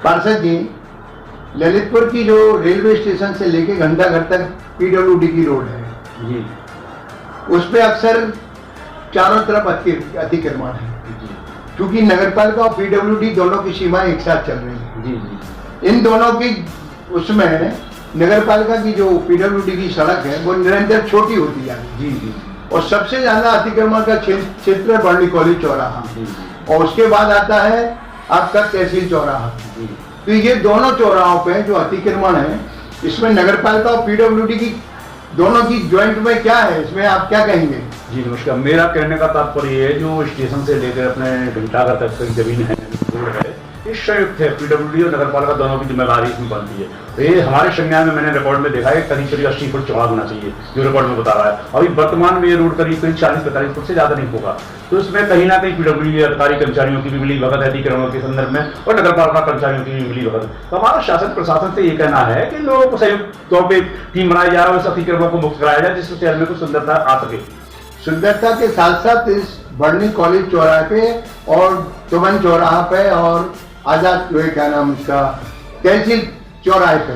पार्षद जी, ललितपुर की जो रेलवे स्टेशन से लेके घंटाघर तक पीडब्ल्यूडी की रोड है जी, उस पे अक्सर चारों तरफ अतिक्रमण है, क्योंकि नगरपालिका और पीडब्ल्यूडी दोनों की सीमाएं एक साथ चल रही है। जी, इन दोनों की उसमें नगरपालिका की जो पीडब्ल्यूडी की सड़क है वो निरंतर छोटी होती जा रही है। जी, और सबसे ज्यादा अतिक्रमण का क्षेत्र है बर्नी कॉलेज चौराहा, और उसके बाद आता है आपका तहसील चौराहा। तो ये दोनों चौराहों पे जो अतिक्रमण है, इसमें नगरपालिका और पीडब्ल्यूडी की दोनों की ज्वाइंट में क्या है, इसमें आप क्या कहेंगे? जी नमस्कार। मेरा कहने का तात्पर्य ये है, जो स्टेशन से लेकर अपने घंटाघर तक की जमीन है, रोड है, ये संयुक्त है। पीडब्ल्यूडी और नगरपालिका दोनों की जिम्मेदारी इसमें बनती है। तो ये हमारे संज्ञान में मैंने रिकॉर्ड में देखा है करीब 80 फुट चौड़ा होना चाहिए, जो रिकॉर्ड में बता रहा है। अभी वर्तमान में ये रोड करीब 40-45 फुट से ज्यादा नहीं होगा। तो इसमें कहीं ना कहीं पीडब्ल्यूडी अधिकारी कर्मचारियों की भी मिली भगत है अतिक्रमणों के संदर्भ में, और नगरपालिका कर्मचारियों की भी मिली भगत। तो हमारा शासन प्रशासन से ये कहना है कि लोगों को संयुक्त तौर पर टीम बनाई जा रहा है, उस अतिक्रमण को मुक्त कराया जाए, जिससे शहर में कुछ सुंदरता आ सके। सुंदरता के साथ साथ इस बर्नी कॉलेज चौराहे पे और तुमन चौराहा पे और आजाद जो है क्या नाम उसका तहसील चौराहे पे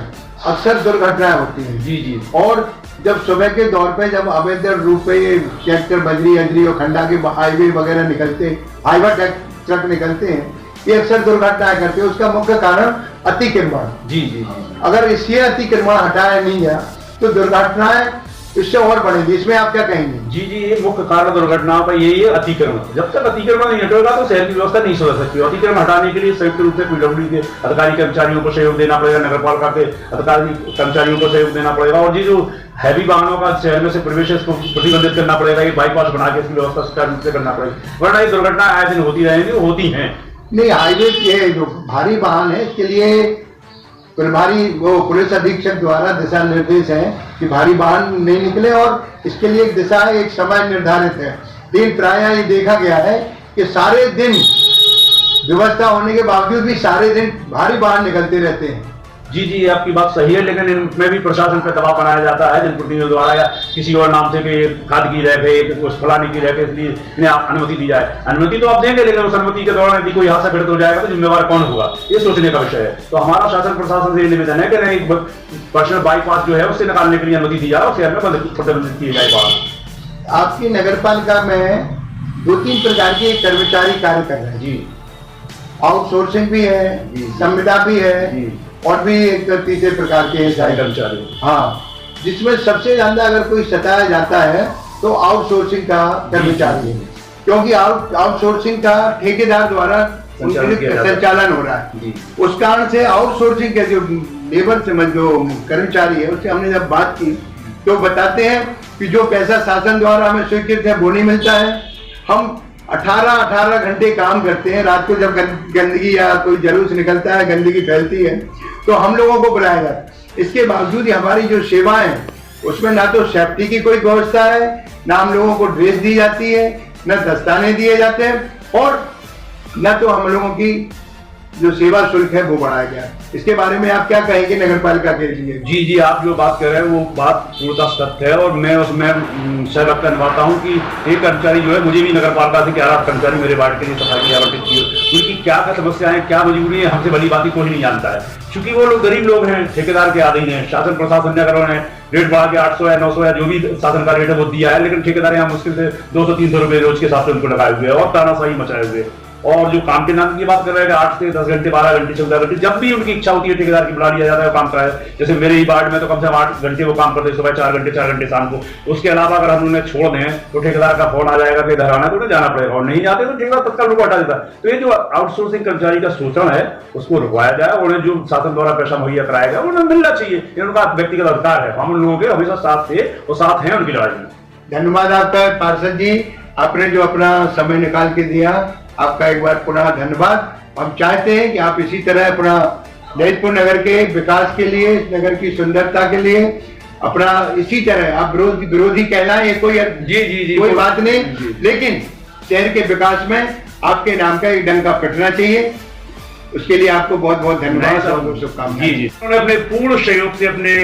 अक्सर दुर्घटनाएं होती हैं। जी जी। और जब सुबह के दौर पे जब अवैध रूप पे ये ट्रैक्टर बजरी अजरी और खंडा के हाईवे वगैरह निकलते, हाईवा ट्रक निकलते हैं, ये अक्सर दुर्घटनाएं करते हैं। उसका मुख्य कारण अतिक्रमण। जी जी। अगर इसलिए अतिक्रमण हटाया नहीं गया तो दुर्घटनाएं इससे और बढ़ेगी। इसमें आप क्या कहेंगे? जी जी, ये मुख्य कारण दुर्घटनाओं का यही है, अतिक्रमण। जब तक अतिक्रमण नहीं हटेगा तो शहर की व्यवस्था नहीं सुधर सकती। अतिक्रमण हटाने के लिए संयुक्त रूप से पीडब्ल्यूडी के अधिकारी कर्मचारियों को सहयोग देना पड़ेगा, नगरपालिका के अधिकारी कर्मचारियों को सहयोग देना पड़ेगा, और जी जो हैवी वाहनों का शहर में से प्रवेश को प्रतिबंधित करना पड़ेगा। ये बाईपास बना के इसकी व्यवस्था सुचारू रूप से करना पड़ेगा, वरना ये दुर्घटना आए दिन होती रहेंगी, होती हैं। नहीं, हाईवे के जो भारी वाहन है इसके लिए प्रभारी वो पुलिस अधीक्षक द्वारा दिशा निर्देश है कि भारी वाहन नहीं निकले, और इसके लिए एक दिशा है, एक समय निर्धारित है। लेकिन प्रायः ये देखा गया है कि सारे दिन व्यवस्था होने के बावजूद भी सारे दिन भारी वाहन निकलते रहते हैं। जी जी, आपकी बात सही है, लेकिन इनमें भी प्रशासन पर दबाव बनाया जाता है जनप्रतिनिधियों द्वारा, या किसी और नाम से कि खाद की रैक है, उस फलाने की रैक है, इसलिए इन्हें अनुमति दी जाए। अनुमति तो आप देंगे, लेकिन उस अनुमति के दौरान यदि कोई यहाँ से भिड़ंत हो जाएगा तो जिम्मेवार कौन होगा, ये सोचने का विषय है। तो हमारा शासन प्रशासन से ये निवेदन है कि नहीं, पर्सनल बाईपास जो है उससे निकालने के लिए अनुमति दी जाए और शहर में प्रतिबंधित किए जाए वाहन। आपकी नगरपालिका में 2-3 प्रकार के कर्मचारी कार्य कर रहे हैं जी। आउटसोर्सिंग भी है, संविदा भी है, और भी एक तीसरे प्रकार के कर्मचारी। हाँ, जिसमें सबसे ज्यादा अगर कोई सताया जाता है तो आउटसोर्सिंग का कर्मचारी है, क्योंकि आउटसोर्सिंग का ठेकेदार द्वारा संचालन हो रहा है। उस कारण से आउटसोर्सिंग के जो लेबर से जो कर्मचारी है उससे हमने जब बात की तो बताते हैं कि जो पैसा शासन द्वारा हमें स्वीकृत है वो नहीं मिलता है। हम 18 घंटे काम करते हैं, रात को जब गंदगी या कोई जलूस निकलता है, गंदगी फैलती है, तो हम लोगों को बुलाया जाता है। इसके बावजूद हमारी जो सेवाएं उसमें ना तो सेफ्टी की कोई व्यवस्था है, ना हम लोगों को ड्रेस दी जाती है, न दस्ताने दिए जाते हैं, और न तो हम लोगों की जो सेवा शुल्क है वो बढ़ाया गया। इसके बारे में आप क्या कहेंगे नगरपालिका के लिए? जी जी, आप जो बात कर रहे हैं वो बात पूर्णतः सत्य है, और मैं उसमें सहमत निभाता हूँ कि एक कर्मचारी जो है, मुझे भी नगरपालिका से 11 कर्मचारी मेरे वार्ड के लिए सफाई की आवंटित की, उनकी क्या समस्या है, क्या मजबूरी है, हमसे बड़ी बात कोई नहीं जानता है। क्योंकि वो लोग गरीब लोग हैं, ठेकेदार के अधीन है। शासन प्रशासन ने अगर उन्हें रेट बढ़ा के 800 या 900 या जो भी शासन का रेट है वो दिया है, लेकिन ठेकेदार यहाँ मुश्किल से 200-300 रुपए रोज के हिसाब से उनको लगाए हुए और तानाशाही मचाए हुए। और जो काम के नाम की बात कर रहे हैं 8 से 10 घंटे, 12 घंटे, 14 घंटे, जब भी उनकी इच्छा होती है ठेकेदार की बुला लिया जाता है, काम कराए। जैसे मेरे ही वार्ड में तो कम से कम 8 घंटे वो काम करते हैं, सुबह 4 घंटे शाम को। उसके अलावा अगर हम उन्हें छोड़ दें तो ठेकेदार का फोन आ जाएगा कि इधर आना है, तो उन्हें जाना पड़ेगा, और नहीं जाते तो ठेकेदार तत्काल उनको हटा देता है। तो ये जो आउटसोर्सिंग कर्मचारी का शोषण है उसको रुकवाया जाए, उन्हें जो शासन द्वारा पैसा मुहैया कराया गया उन्हें मिलना चाहिए, उनका व्यक्तिगत अधिकार है। हम उन लोगों के हमेशा साथ थे और साथ हैं उनकी लड़ाई में। धन्यवाद आपका पार्षद जी, आपने जो अपना समय निकाल के दिया, आपका एक बार पुनः धन्यवाद। हम चाहते हैं कि आप इसी तरह अपना ललितपुर नगर के विकास के लिए, नगर की सुंदरता के लिए अपना इसी तरह आप विरोधी कहलाएं, ये कोई कोई बात नहीं, लेकिन शहर के विकास में आपके नाम का एक डंका पिटना चाहिए। उसके लिए आपको बहुत बहुत धन्यवाद और शुभकामनाएं। उन्होंने अपने पूर्ण सहयोग से अपने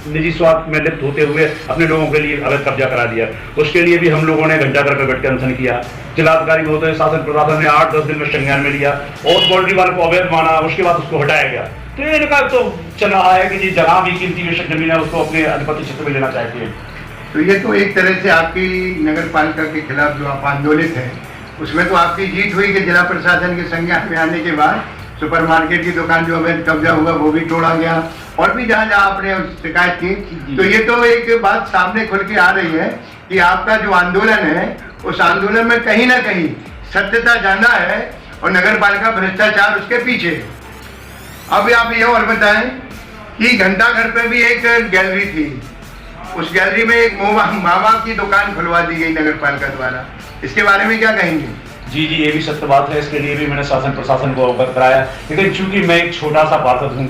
निजी स्वार्थ में लिप्त होते हुए अपने लोगों के लिए अवैध कब्जा करा दिया। उसके लिए भी हम लोगों ने घंटा घर पर बैठ कर अनशन किया। जिलाधिकारी महोदय, शासन प्रशासन ने 8-10 दिन में संज्ञान में लिया और बाउंड्री वाल को अवैध माना, उसके बाद उसको हटाया गया। तो इनका तो चल रहा है कि जी जगह भी कीमती बेशक जमीन है उसको अपने अधिपत्य क्षेत्र में लेना चाहते हैं। तो ये तो एक तरह से आपकी नगर पालिका के खिलाफ जो आप आंदोलित है उसमें तो आपकी जीत हुई कि जिला प्रशासन के संज्ञान में आने के बाद सुपरमार्केट की दुकान जो अवैध कब्जा हुआ वो भी तोड़ा गया और भी जहाँ जहाँ आपने शिकायत की। तो ये तो एक बात सामने खुल के आ रही है कि आपका जो आंदोलन है उस आंदोलन में कहीं ना कहीं सत्यता जाना है और नगर पालिका भ्रष्टाचार उसके पीछे। अब आप ये और बताएं कि घंटाघर पे भी एक गैलरी थी, उस गैलरी में एक मावा की दुकान खुलवा दी गई नगर पालिका द्वारा, इसके बारे में क्या कहेंगे? जी, ये भी सत्य बात है। इसके लिए भी मैंने शासन प्रशासन को अवगत कराया, लेकिन चूंकि मैं एक छोटा सा पार्षद हूँ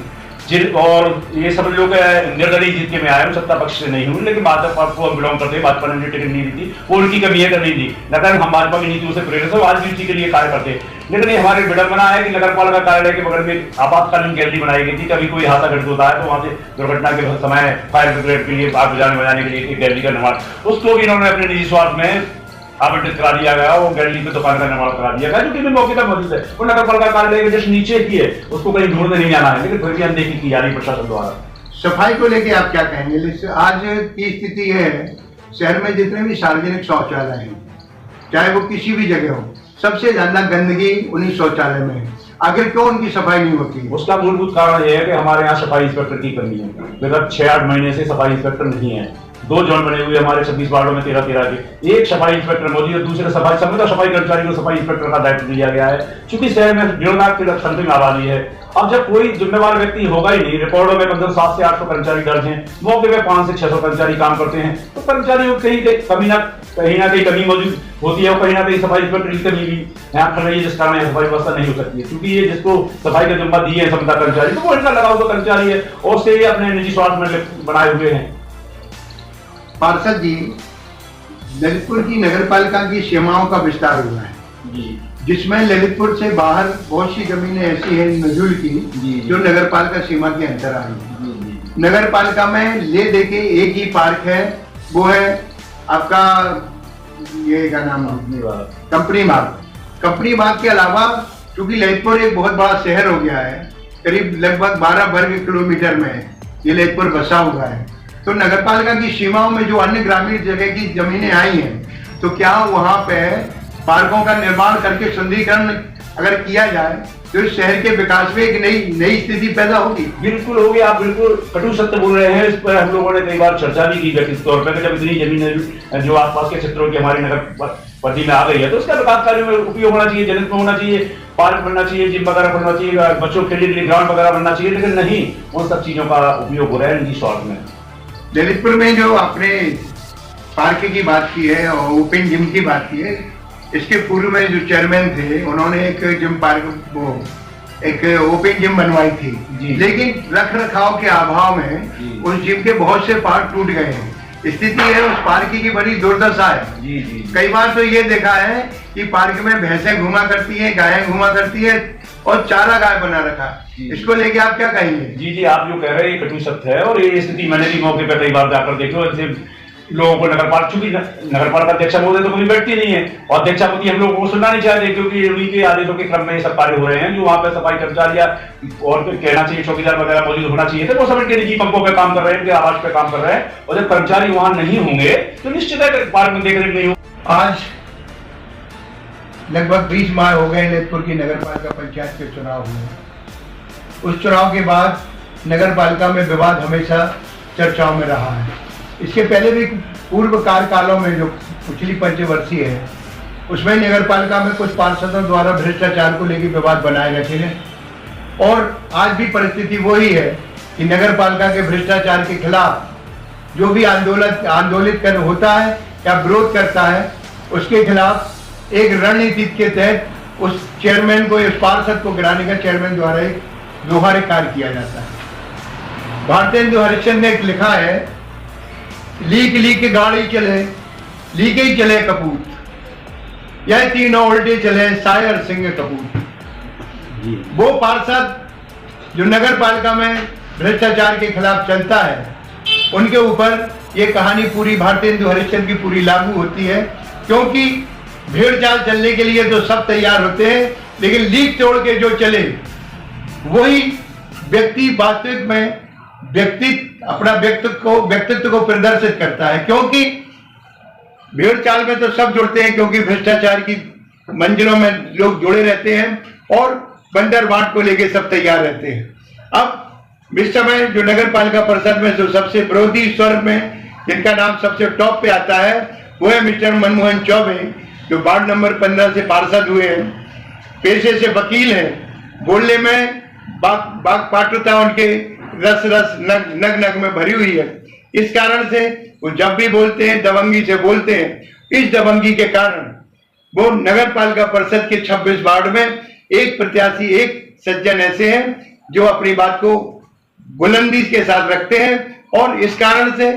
और ये सब लोग निर्दलीय जीत के मैं आया हूँ, सत्ता पक्ष से नहीं हूँ, लेकिन भाजपा को हम बिलोंग करते हैं। भाजपा ने मुझे टिकट नहीं दी थी, वो उनकी कमी है करनी थी, लेकिन हम भाजपा की नीतियों से प्रेरित हो आज भी उसी के लिए कार्य करते हैं। लेकिन ये हमारी विडंबना है कि नगर पालिका कार्यालय के बगल में आपातकालीन गैलरी बनाई गई थी। कभी कोई हादसा घटित होता है तो वहाँ से दुर्घटना के समय फायर ब्रिगेड के लिए आग बुझाने के लिए एक गैलरी का निर्माण, उसको भी इन्होंने अपने निजी स्वार्थ में आवंटित करा दिया गया, वो गैलरी पे दुकान का निर्माण करा दिया गया, जो कि मौके पर मौजूद है। वो नगर पालिका कार्यालय के जस्ट नीचे ही है, उसको कहीं ढूंढने नहीं जाना है, लेकिन फिर भी अनदेखी की जा रही प्रशासन द्वारा। सफाई को लेके आप क्या कहेंगे? आज की स्थिति है शहर में जितने भी सार्वजनिक शौचालय हैं, चाहे वो किसी भी जगह हो, सबसे ज्यादा गंदगी उन्हीं शौचालय में है। आखिर क्यों उनकी सफाई नहीं होती? उसका मूलभूत कारण यह है कि हमारे यहाँ सफाई इंस्पेक्टर की कमी है। विगत 6-8 महीने से सफाई इंस्पेक्टर नहीं है। 2 जोन बने हुए हमारे 26 वार्डों में 13 के, एक सफाई इंस्पेक्टर मौजूद है, दूसरे सफाई कर्मचारी को सफाई इंस्पेक्टर का दायित्व दिया गया है। चूंकि शहर में 1.5 लाख की समथिंग आबादी है, अब जब कोई जिम्मेवार व्यक्ति होगा ही नहीं, रिकॉर्डों में कम से कम 700 से 800 कर्मचारी दर्ज हैं, मौके पे 500 से 600 कर्मचारी काम करते हैं, तो कर्मचारियों की कहीं ना कहीं कमी मौजूद होती है और कहीं ना कहीं सफाई इंस्पेक्टर की कमी भी यहाँ कर रही है, जिस कारण सफाई व्यवस्था नहीं हो सकती है। क्योंकि ये जिसको सफाई का जिम्मा दी है क्षमता कर्मचारी, तो वो इनका लगा हुआ कर्मचारी है और उससे ये अपने निजी स्वार्थ में बनाए हुए हैं। पार्षद जी, ललितपुर की नगर पालिका की सीमाओं का विस्तार हुआ है जी, जिसमें ललितपुर से बाहर बहुत सी जमीनें ऐसी हैं नजूल की जो नगर पालिका सीमा के अंदर आई है। नगर पालिका में ले देके एक ही पार्क है, वो है आपका ये क्या नाम है, कंपनी बाग। कंपनी बाग के अलावा क्योंकि ललितपुर एक बहुत बड़ा शहर हो गया है, करीब लगभग 12 वर्ग किलोमीटर में ये ललितपुर बसा हुआ है, तो नगर पालिका की सीमाओं में जो अन्य ग्रामीण जगह की जमीनें आई हैं, तो क्या वहां पे पार्कों का निर्माण करके सुंदरीकरण अगर किया जाए तो इस शहर के विकास में एक नई स्थिति पैदा होगी? बिल्कुल होगी। आप बिल्कुल कटु सत्य बोल रहे हैं। इस पर हम लोगों ने कई बार चर्चा भी की व्यक्तिगत तौर पर, जब इतनी जमीन जो आसपास के क्षेत्रों की हमारी नगर पट्टी में आ गई है तो इसका विकास कार्यों में उपयोग होना चाहिए, जनित में होना चाहिए, पार्क बनना चाहिए, जिम वगैरह बनना चाहिए, बच्चों के लिए ग्राउंड वगैरह बनना चाहिए, लेकिन नहीं, उन सब चीजों का उपयोग हो रहा है निजी स्वार्थ में। ललितपुर में जो आपने पार्क की बात की है और ओपन जिम की बात की है, इसके पूर्व में जो चेयरमैन थे उन्होंने एक जिम पार्क वो एक ओपन जिम बनवाई थी, लेकिन रख रखाव के अभाव में उस जिम के बहुत से पार्क टूट गए हैं। स्थिति है उस पार्क की बड़ी दुर्दशा है। कई बार तो ये देखा है कि पार्क में भैंसें घुमा करती हैं, गायें घुमा करती है और चारा गाय बना रखा। इसको लेके आप क्या कहेंगे? जी, आप जो कह रहे हैं ये कटु सत्य है और ये स्थिति मैंने भी मौके पर कई बार जाकर देखो। लोगों को नगर पालिका अध्यक्ष महोदय तो कभी बैठती नहीं है और अध्यक्षापति हम लोगों को सुनना नहीं चाहते, क्योंकि उन्हीं के आदेशों के क्रम में ये सब कार्य हो रहे हैं। जो वहाँ पे सफाई कर्मचारी या और कहना चाहिए चौकीदार वगैरह मौजूद होना चाहिए थे, वो सब इनके निजी पंपों पे काम कर रहे हैं, इनके आवास पे काम कर रहे हैं, और जब कर्मचारी वहां नहीं होंगे तो निश्चित है पार्क में देखने नहीं हो। आज लगभग 20 माह हो गए ललितपुर की नगर पालिका पंचायत के चुनाव हुए। उस चुनाव के बाद नगर पालिका में विवाद हमेशा चर्चाओं में रहा है। इसके पहले भी पूर्व कार्यकालों में जो पिछली पंचवर्षीय है उसमें नगर पालिका में कुछ पार्षदों द्वारा भ्रष्टाचार को लेकर विवाद बनाए गए थे और आज भी परिस्थिति वही है कि नगर पालिका के भ्रष्टाचार के खिलाफ जो भी आंदोलित कर होता है या विरोध करता है, उसके खिलाफ एक रणनीति के तहत उस चेयरमैन को, उस पार्षद को गिराने का चेयरमैन द्वारा एक व्यवहारिक कार्य किया जाता है। भारतेंदु हरिश्चंद्र ने लिखा है, लीक गाड़ी चले, लीके ही चले कपूत, यह तीनों उल्टे चले शायर सिंह कपूत। वो पार्षद जो नगर पालिका में भ्रष्टाचार के खिलाफ चलता है उनके ऊपर ये कहानी पूरी भारतेंदु हरिश्चंद्र की पूरी लागू होती है, क्योंकि भेड़ चाल चलने के लिए तो सब तैयार होते हैं, लेकिन लीक तोड़ के जो चले वही व्यक्ति वास्तविक में अपना व्यक्तित्व को प्रदर्शित करता है। क्योंकि भेड़ चाल में तो सब जुड़ते हैं, क्योंकि भ्रष्टाचार की मंजिलों में लोग जुड़े रहते हैं और बंदर बांट को लेके सब तैयार रहते हैं। अब इस समय जो नगर पालिका परिषद में जो सबसे विरोधी स्वर में जिनका नाम सबसे टॉप पे आता है वो है मिस्टर मनमोहन चौबे, जो वार्ड नंबर 15 से पार्षद हुए हैं, पेशे से वकील हैं, बोलने में बाग पाटुता उनके रस नग में भरी हुई है। इस कारण से वो जब भी बोलते हैं दबंगी से बोलते हैं। इस दबंगी के कारण वो नगर पालिका परिषद के 26 वार्ड में एक प्रत्याशी, एक सज्जन ऐसे हैं जो अपनी बात को बुलंदी के साथ रखते हैं, और इस कारण से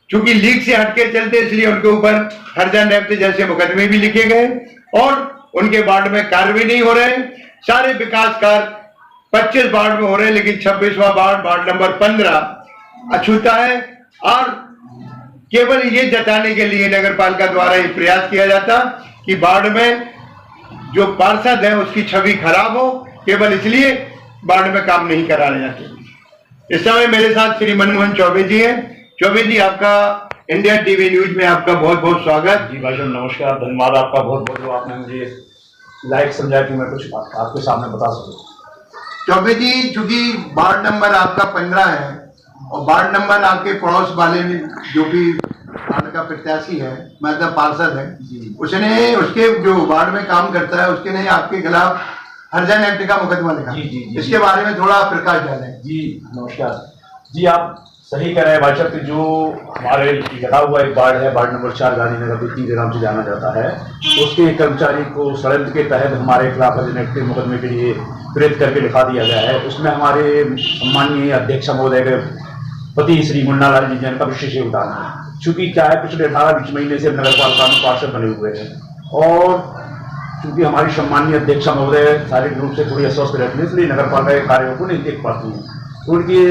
चूंकि लीग से हटके चलते इसलिए उनके ऊपर हरजा नेफ्ट जैसे मुकदमे भी लिखे गए और उनके वार्ड में कार्य भी नहीं हो रहे। सारे विकास कार्य 25 वार्ड में हो रहे हैं, लेकिन 26वां वार्ड नंबर 15 अछूता है। और केवल ये जताने के लिए नगर पालिका द्वारा ये प्रयास किया जाता कि वार्ड में जो पार्षद है उसकी छवि खराब हो, केवल इसलिए वार्ड में काम नहीं कराने जाते। इस समय मेरे साथ श्री मनमोहन चौबे जी हैं। चौबे जी, आपका इंडिया टीवी न्यूज में आपका बहुत बहुत स्वागत। जी भाई साहब नमस्कार, धन्यवाद आपका बहुत बहुत, जो आपने मुझे लाइक समझा कि मैं कुछ आपके सामने बता सकूं। चौबे जी, चूंकि वार्ड नंबर आपका 15 है और वार्ड नंबर आपके पड़ोस वाले जो भी वार्ड का प्रत्याशी है, मतलब पार्षद है, उसने उसके जो वार्ड में काम करता है उसके ने आपके खिलाफ हरजा एक्ट का मुकदमा लिखा। इसके बारे में थोड़ा प्रकाश डालें। जी नमस्कार जी, आप सही कह रहे हैं भाई साहब, जो हमारे लगा हुआ एक वार्ड है, वार्ड नंबर 4 गांधीनगर बिक्की के नाम से जाना जाता है, उसके एक कर्मचारी को षड्यंत्र के तहत हमारे खिलाफ हरजा एक्ट के मुकदमे के लिए प्रेरित करके लिखा दिया गया है। उसमें हमारे सम्माननीय अध्यक्ष महोदय के पति श्री मुन्नालाल जी जैन का विशेष योगदान है। चूंकि क्या है, पिछले 18-20 महीने से नगर पालिका में पार्षद बने हुए हैं और चूंकि हमारी सम्माननीय अध्यक्ष महोदय शारीरिक रूप से थोड़ी अस्वस्थ रहती है, इसलिए नगर पालिका के कार्यों को नहीं देख पाती हैं। उनके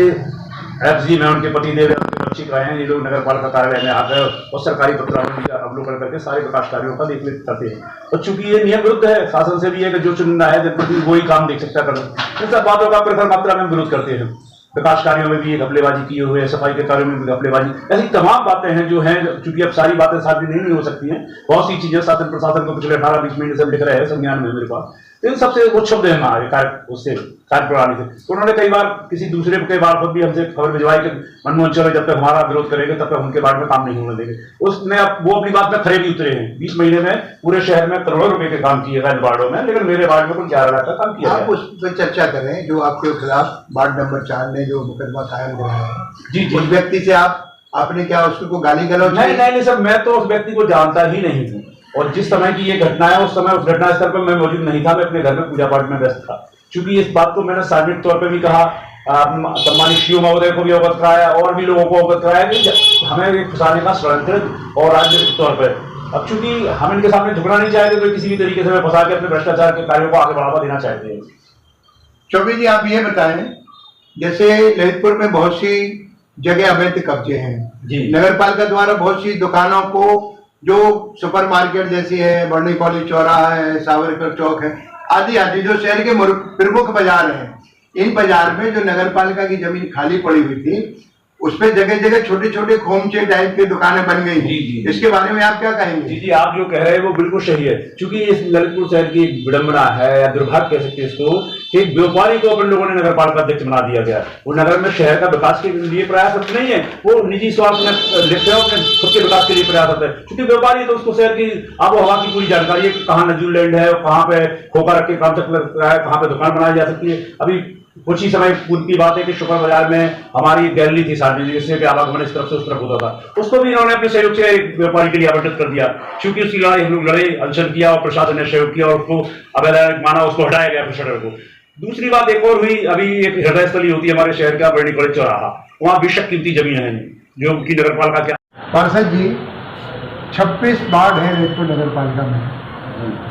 एफजी में उनके पति देव उनके बच्चे कराए हैं, ये लोग नगर पालिका कार्यालय में आकर और सरकारी पत्रावली का अवलोकन करके सारे विकास कार्यों का देख रेख करते हैं। और चूंकि ये नियम विरुद्ध है, शासन से भी है कि जो चुनिंदा है जनप्रतिनिधि वही काम देख सकता है। इन सब बातों का प्रखर मात्रा में विरोध करते हैं। विकास कार्यों में भी घपलेबाजी किए हुए, सफाई के कार्यों में भी घपलेबाजी, ऐसी तमाम बातें हैं जो हैं। चूंकि अब सारी बातें साथ नहीं हो सकती हैं, बहुत सी चीजें शासन प्रशासन को पिछले 18-20 महीने से लिख रहे हैं, संज्ञान में मेरे पास। इन सबसे वो शब्द है हमारे कार्य प्रणाली से। तो उन्होंने कई बार किसी दूसरे के बार भी हमसे खबर भिजवाई कि मनमोहन चौबे जब तक हमारा विरोध करेंगे तब तक उनके बारे में काम नहीं होने देंगे। उसने वो अपनी बात में खड़े भी उतरे हैं। 20 महीने में पूरे शहर में करोड़ों रुपए के काम किए गए वार्डों में, लेकिन मेरे वार्ड में कुल 11 लाख का काम किया। आप उस पर चर्चा करें जो आपके खिलाफ वार्ड नंबर 4 ने जो मुकदमा कायम कराया है। जी, उस व्यक्ति से आपने क्या उसको गाली गलौज? नहीं सर, मैं तो उस व्यक्ति को जानता ही नहीं हूँ, और जिस समय की ये घटना है उस समय उस घटना स्थल पर मैं मौजूद नहीं था। मैं अपने घर में पूजा पाठ में व्यस्त था। चूंकि इस बात को मैंने सार्वजनिक तौर पर भी कहा, सम्मानित शिव महोदय को भी अवगत कराया और भी लोगों को अवगत कराया कि हमें फंसाने का षड्यंत्र और राजनीतिक तौर पर। अब चूंकि हम इनके सामने झुकना नहीं चाहते तो किसी भी तरीके से मैं फंसा के अपने भ्रष्टाचार के कार्यों को आगे बढ़ावा देना चाहते हैं। चौबे जी, आप ये बताएं, जैसे ललितपुर में बहुत सी जगह अवैध कब्जे हैं, नगर पालिका द्वारा बहुत सी दुकानों को जो सुपरमार्केट जैसी है, बर्नी कॉलेज चौराहा है, सावरकर चौक है, आदि आदि जो शहर के प्रमुख बाजार हैं, इन बाजार में जो नगर पालिका की जमीन खाली पड़ी हुई थी उस पर जगह जगह छोटे छोटे खोमचे टाइप की दुकानें बन गई। जी। इसके बारे में आप क्या कहेंगे? जी, आप जो कह रहे हैं वो बिल्कुल सही है। क्योंकि इस ललितपुर शहर की विडंबना है या दुर्भाग्य कह सकते हैं इसको, कि व्यापारी को अपन लोगों ने नगर पालिका अध्यक्ष बना दिया गया। वो नगर में शहर का विकास के लिए प्रयासरत नहीं है, वो निजी स्वार्थ में लिखते हैं, अपने खुद के विकास के लिए प्रयासरत है। क्योंकि व्यापारी तो उसको शहर की आबो हवा की पूरी जानकारी है, कहाँ नजूल लैंड है, कहाँ पे खोखा रख के काम चल रहा है, कहाँ पे दुकान बनाई जा सकती है। अभी कुछ ही समय पूर्व की बात है कि शुक्र बाजार में हमारी गैलरी थी सार्वजनिक, जिससे कि आवागमन इस तरफ से उस तरफ होता था, उसको भी इन्होंने अपने सहयोग से व्यापारी के लिए आवंटित कर दिया। क्योंकि उसकी लड़ाई हम लोग लड़े, अनशन किया और प्रशासन ने सहयोग किया और उसको अवैधानिक माना, उसको हटाया गया प्रशासन को। दूसरी बात एक और हुई, अभी एक हृदय स्थली होती है हमारे शहर का बर्नी कॉलेज चौराहा, वहां बेशक कीमती जमीन है जो कि नगर पालिका क्या। पार्षद जी, 26 वार्ड है ललितपुर नगर पालिका में,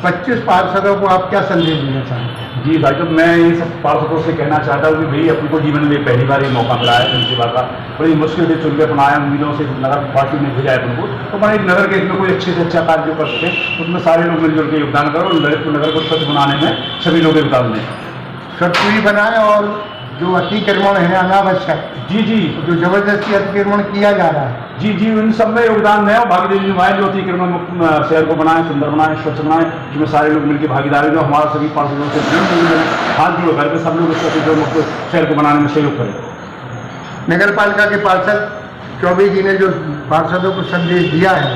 25 पार्षदों को आप क्या संदेश देना चाहते हैं? जी भाई, तो मैं ये सब पार्षदों से कहना चाहता हूँ कि भाई अपने को जीवन में पहली बार ये मौका मिला है जनसेवा का, बड़ी मुश्किल से चुन के अपना आया, उम्मीदों से नगर पार्टी ने भेजा है अपन को, तो हमारे नगर के इसमें कोई अच्छे से अच्छा कार्य जो कर सके उसमें सारे लोग मिलजुल के योगदान करो और ललितपुर नगर को स्वच्छ बनाने में सभी लोग योगदान दें। सड़क बनाए और जो अतिक्रमण है अनावश्यक, जी जी, जो जबरदस्ती अतिक्रमण किया जा रहा है, जी जी, उन सब में योगदान दें और भागीदारी निभाएं, जो अतिक्रमण मुक्त शहर को बनाएं, सुंदर बनाएं, स्वच्छ बनाएं, जिसमें सारे लोग मिलकर भागीदारी जो हमारा सभी पार्षदों से हाथ जोड़ करके सब लोग इस अतिक्रमण मुक्त शहर को बनाने में सहयोग करें। नगर पालिका के पार्षद चौबे जी ने जो पार्षदों को संदेश दिया है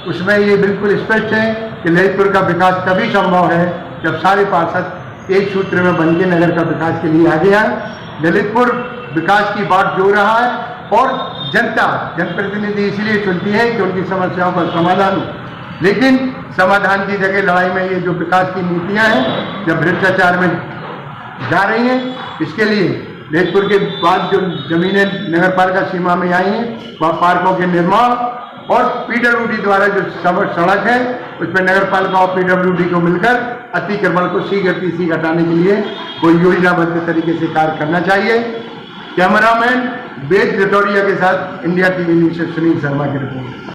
उसमें ये बिल्कुल स्पष्ट है कि ललितपुर का विकास तभी संभव है जब सारे पार्षद एक सूत्र में बन के नगर का विकास के लिए आगे आए। ललितपुर विकास की बात जो रहा है और जनता जनप्रतिनिधि इसलिए चुनती है कि उनकी समस्याओं का समाधान हो, लेकिन समाधान की जगह लड़ाई में ये जो विकास की नीतियां हैं जब भ्रष्टाचार में जा रही हैं, इसके लिए ललितपुर के बाद जो जमीनें नगर पालिका सीमा में आई हैं वह पार्कों के निर्माण और पीडब्ल्यूडी द्वारा जो सड़क है उसमें नगर पालिका और पीडब्ल्यूडी को मिलकर अतिक्रमण को शीघ्र हटाने के लिए कोई योजनाबद्ध तरीके से कार्य करना चाहिए। कैमरामैन वेद रतौरिया के साथ इंडिया टीवी न्यूज से सुनील शर्मा की रिपोर्ट।